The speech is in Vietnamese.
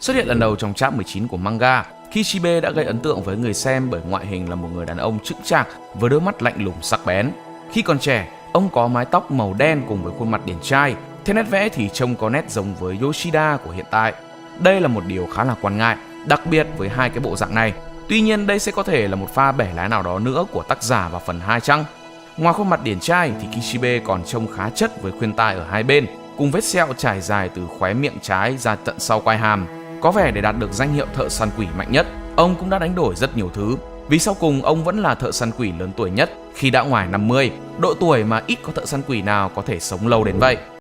Xuất hiện lần đầu trong chap 19 của manga, Kishibe đã gây ấn tượng với người xem bởi ngoại hình là một người đàn ông chững chạc với đôi mắt lạnh lùng sắc bén. Khi còn trẻ, ông có mái tóc màu đen cùng với khuôn mặt điển trai, theo nét vẽ thì trông có nét giống với Yoshida của hiện tại. Đây là một điều khá là quan ngại, đặc biệt với hai cái bộ dạng này. Tuy nhiên đây sẽ có thể là một pha bẻ lái nào đó nữa của tác giả vào phần 2 chăng? Ngoài khuôn mặt điển trai thì Kishibe còn trông khá chất với khuyên tai ở hai bên, cùng vết sẹo trải dài từ khóe miệng trái ra tận sau quai hàm. Có vẻ để đạt được danh hiệu thợ săn quỷ mạnh nhất, ông cũng đã đánh đổi rất nhiều thứ. Vì sau cùng ông vẫn là thợ săn quỷ lớn tuổi nhất khi đã ngoài 50, độ tuổi mà ít có thợ săn quỷ nào có thể sống lâu đến vậy.